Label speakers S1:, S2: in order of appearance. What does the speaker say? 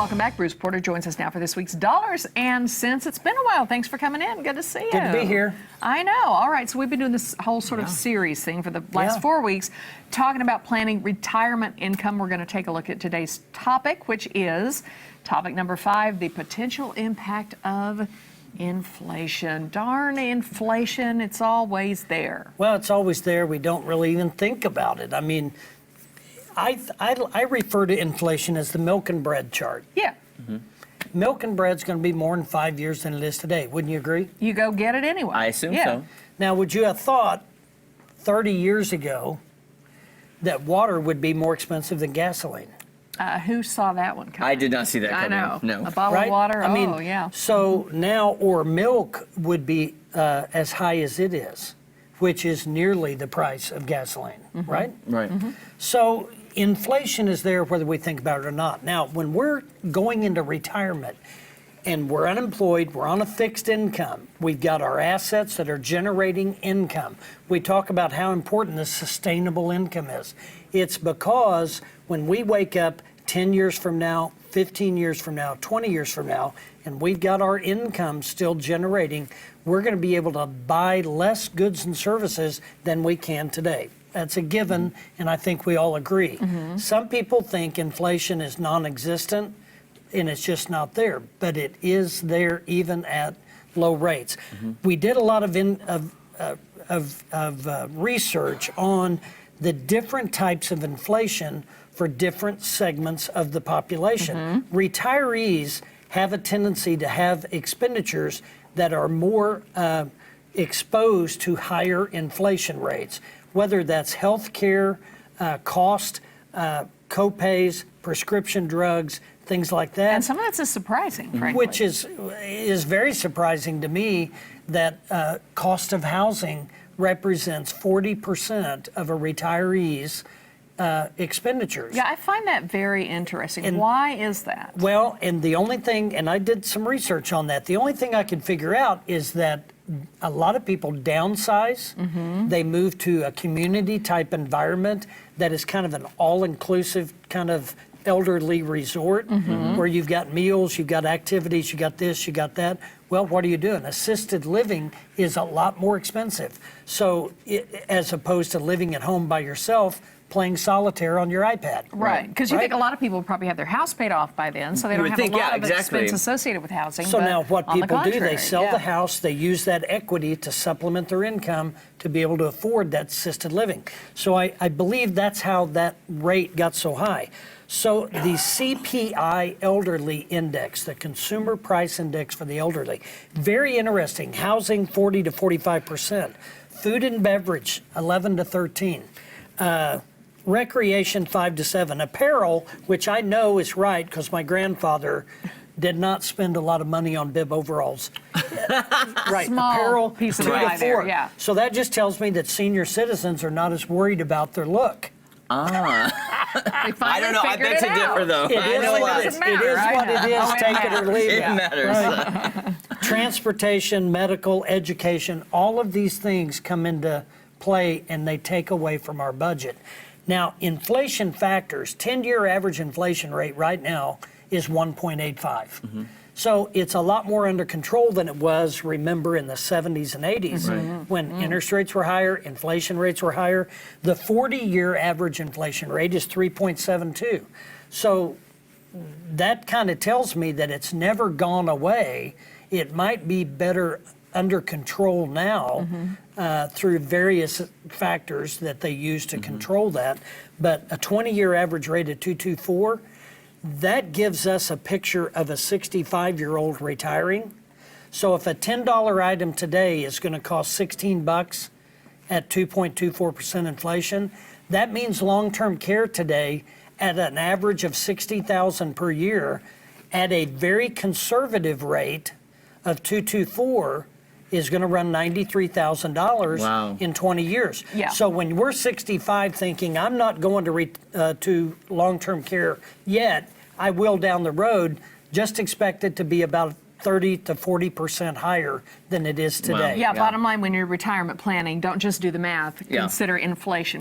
S1: Welcome back. Bruce Porter joins us now for this week's Dollars and Cents. It's been a while. Thanks for coming in. Good to see you.
S2: Good to be here.
S1: I know. All right. So we've been doing this whole sort of series thing for the last 4 weeks, talking about planning retirement income. We're going to take a look at today's topic, which is topic number 5, the potential impact of inflation. Darn inflation. It's always there.
S2: Well, it's always there. We don't really even think about it. I mean, I refer to inflation as the milk and bread chart.
S1: Yeah.
S2: Mm-hmm. Milk and bread's going to be more in 5 years than it is today. Wouldn't you agree?
S1: You go get it anyway.
S3: I assume so.
S2: Now, would you have thought 30 years ago that water would be more expensive than gasoline?
S1: Who saw that one coming?
S3: I did not see that coming.
S1: I know.
S3: No.
S1: A bottle of water?
S2: I mean,
S1: yeah.
S2: So now, or milk would be as high as it is, which is nearly the price of gasoline, right?
S3: Right.
S1: Mm-hmm.
S2: So inflation is there whether we think about it or not. Now, when we're going into retirement and we're unemployed, we're on a fixed income, we've got our assets that are generating income. We talk about how important this sustainable income is. It's because when we wake up 10 years from now, 15 years from now, 20 years from now, and we've got our income still generating, we're going to be able to buy less goods and services than we can today. That's a given, and I think we all agree. Some people think inflation is non-existent, and it's just not there, but it is there even at low rates. We did a lot of research on the different types of inflation for different segments of the population. Retirees have a tendency to have expenditures that are more exposed to higher inflation rates, whether that's health care, cost, co-pays, prescription drugs, things like that.
S1: And some of that's just surprising, frankly.
S2: Which is very surprising to me that cost of housing represents 40% of a retiree's expenditures.
S1: Yeah, I find that very interesting. And why is that?
S2: Well, and the only thing, and I did some research on that, the only thing I could figure out is that a lot of people downsize. They move to a community type environment that is kind of an all-inclusive kind of elderly resort where you've got meals, you've got activities, you got this, you got that. Well, what are you doing? Assisted living is a lot more expensive. So as opposed to living at home by yourself, playing solitaire on your iPad.
S1: Right, because you think a lot of people probably have their house paid off by then, so they don't have a lot of expense associated with housing.
S2: So now what people do, they sell the house, they use that equity to supplement their income to be able to afford that assisted living. So I believe that's how that rate got so high. So the CPI elderly index, the consumer price index for the elderly, very interesting. Housing 40 to 45%, food and beverage 11 to 13. Recreation 5 to 7, apparel, which I know is right because my grandfather did not spend a lot of money on bib overalls. Right,
S1: small
S2: apparel
S1: piece of
S2: 2 to 4.
S1: there, yeah.
S2: So that just tells me that senior citizens are not as worried about their look.
S3: I don't know. I beg to differ, though.
S2: It is what it is. It is what it is. Take it or leave it.
S3: It matters.
S2: Right. Transportation, medical, education, all of these things come into play and they take away from our budget. Now, inflation factors, 10-year average inflation rate right now is 1.85. So it's a lot more under control than it was, remember, in the 70s and 80s when interest rates were higher, inflation rates were higher. The 40-year average inflation rate is 3.72. So that kind of tells me that it's never gone away. It might be better under control now through various factors that they use to control that. But a 20-year average rate of 2.24, that gives us a picture of a 65-year-old retiring. So if a $10 item today is going to cost 16 bucks at 2.24% inflation, that means long-term care today at an average of $60,000 per year at a very conservative rate of 2.24 is going to run $93,000 in 20 years.
S1: Yeah.
S2: So when we're 65 thinking, I'm not going to long-term care yet, I will down the road, just expect it to be about 30 to 40% higher than it is today.
S1: Yeah, bottom line, when you're retirement planning, don't just do the math, consider inflation.